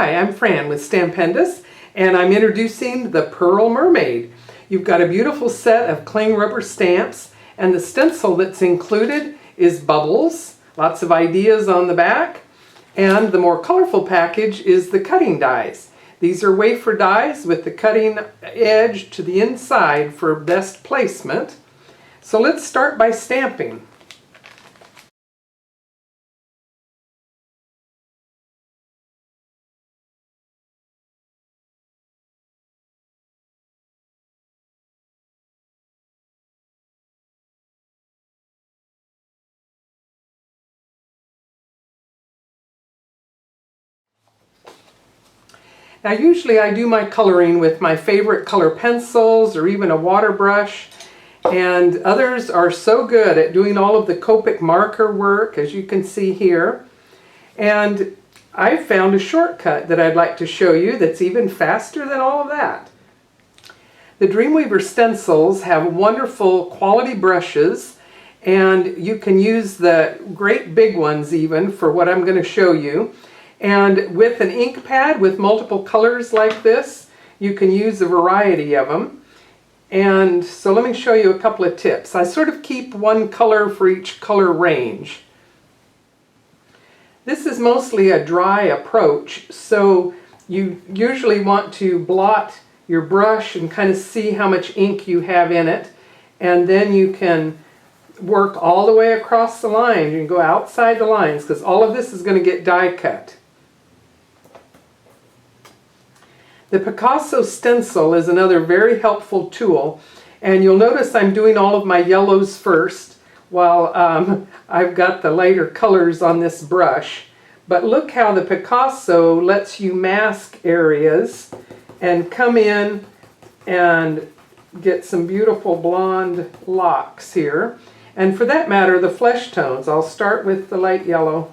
Hi, I'm Fran with Stampendous, and I'm introducing the Pearl Mermaid. You've got a beautiful set of cling rubber stamps, and the stencil that's included is bubbles, lots of ideas on the back, and the more colorful package is the cutting dies. These are wafer dies with the cutting edge to the inside for best placement. So let's start by stamping. Now usually I do my coloring with my favorite color pencils or even a water brush, and others are so good at doing all of the Copic marker work, as you can see here. And I found a shortcut that I'd like to show you that's even faster than all of that. The Dreamweaver stencils have wonderful quality brushes, and you can use the great big ones even for what I'm going to show you. And with an ink pad with multiple colors like this, you can use a variety of them. And so let me show you a couple of tips. I sort of keep one color for each color range. This is mostly a dry approach, so you usually want to blot your brush and kind of see how much ink you have in it. And then you can work all the way across the line. You can go outside the lines because all of this is going to get die cut. The Picasso stencil is another very helpful tool, and you'll notice I'm doing all of my yellows first while I've got the lighter colors on this brush. But look how the Picasso lets you mask areas and come in and get some beautiful blonde locks here. And for that matter, the flesh tones. I'll start with the light yellow.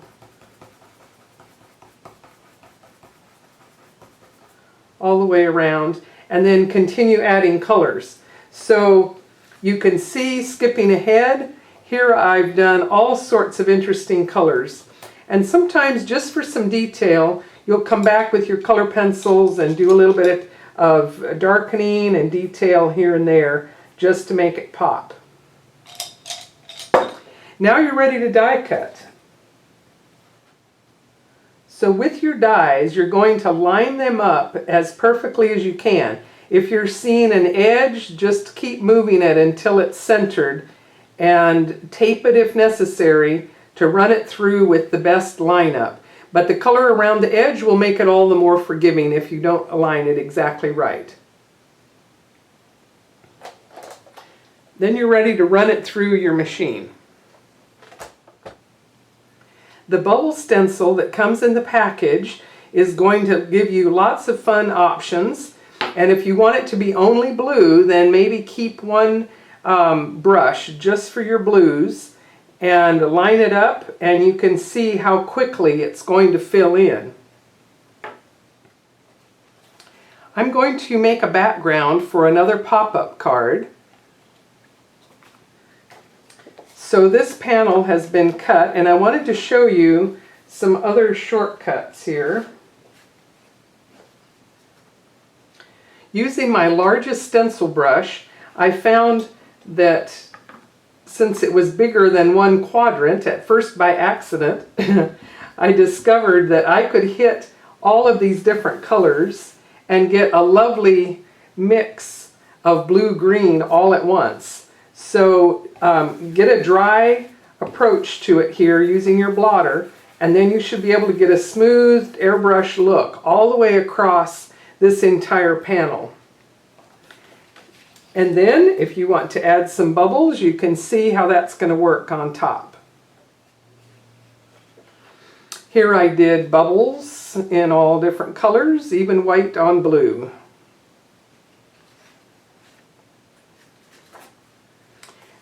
All the way around, and then continue adding colors. So you can see, skipping ahead, here I've done all sorts of interesting colors. And sometimes just for some detail, you'll come back with your color pencils and do a little bit of darkening and detail here and there just to make it pop. Now you're ready to die cut. So with your dies, you're going to line them up as perfectly as you can. If you're seeing an edge, just keep moving it until it's centered and tape it if necessary to run it through with the best lineup. But the color around the edge will make it all the more forgiving if you don't align it exactly right. Then you're ready to run it through your machine. The bubble stencil that comes in the package is going to give you lots of fun options. And if you want it to be only blue, then maybe keep one brush just for your blues and line it up, and you can see how quickly it's going to fill in. I'm going to make a background for another pop-up card. So this panel has been cut, and I wanted to show you some other shortcuts here. Using my largest stencil brush, I found that since it was bigger than one quadrant, at first by accident, I discovered that I could hit all of these different colors and get a lovely mix of blue-green all at once. So get a dry approach to it here using your blotter, and then you should be able to get a smooth airbrush look all the way across this entire panel. And then if you want to add some bubbles, you can see how that's going to work on top. Here I did bubbles in all different colors, even white on blue.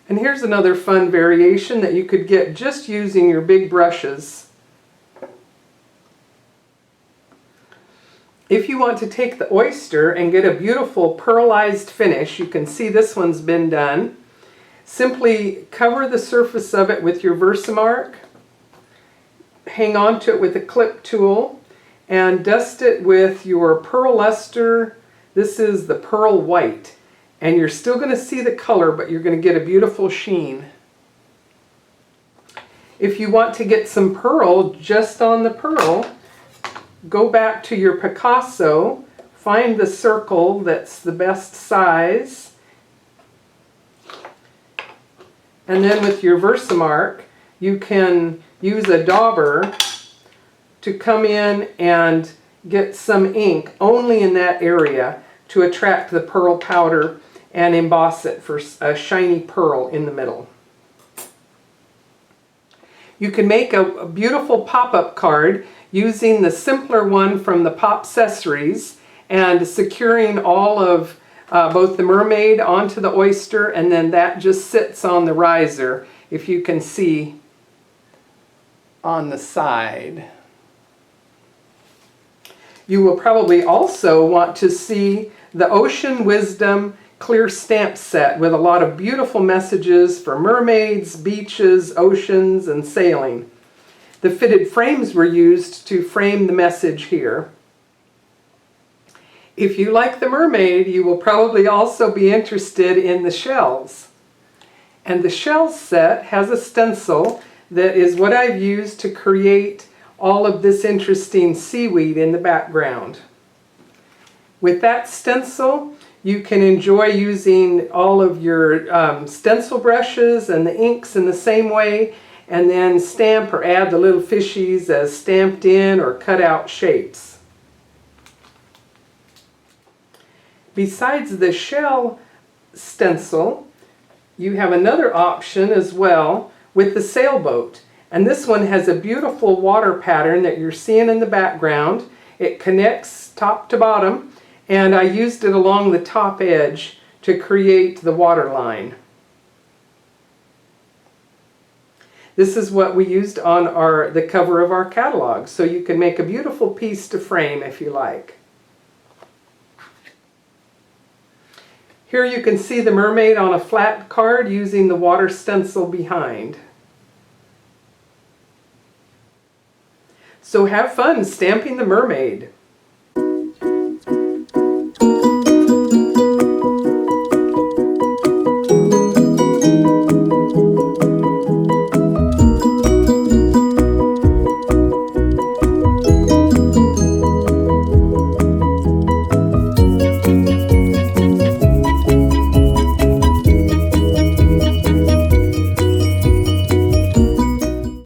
And here's another fun variation that you could get just using your big brushes. If you want to take the oyster and get a beautiful pearlized finish, you can see this one's been done. Simply cover the surface of it with your Versamark, hang on to it with a clip tool, and dust it with your pearl luster. This is the pearl white, and you're still going to see the color, but you're going to get a beautiful sheen. If you want to get some pearl just on the pearl, go back to your Picasso, find the circle that's the best size, and then with your Versamark, you can use a dauber to come in and get some ink only in that area to attract the pearl powder and emboss it for a shiny pearl in the middle. You can make a beautiful pop-up card using the simpler one from the Pop Accessories and securing all of both the mermaid onto the oyster, and then that just sits on the riser, if you can see on the side. You will probably also want to see the Ocean Wisdom clear stamp set with a lot of beautiful messages for mermaids, beaches, oceans, and sailing. The fitted frames were used to frame the message here. If you like the mermaid, you will probably also be interested in the shells. And the shells set has a stencil that is what I've used to create all of this interesting seaweed in the background. With that stencil, you can enjoy using all of your stencil brushes and the inks in the same way, and then stamp or add the little fishies as stamped in or cut out shapes. Besides the shell stencil, you have another option as well with the sailboat. And this one has a beautiful water pattern that you're seeing in the background. It connects top to bottom, and I used it along the top edge to create the water line. This is what we used on the cover of our catalog, so you can make a beautiful piece to frame if you like. Here you can see the mermaid on a flat card using the water stencil behind. So have fun stamping the mermaid.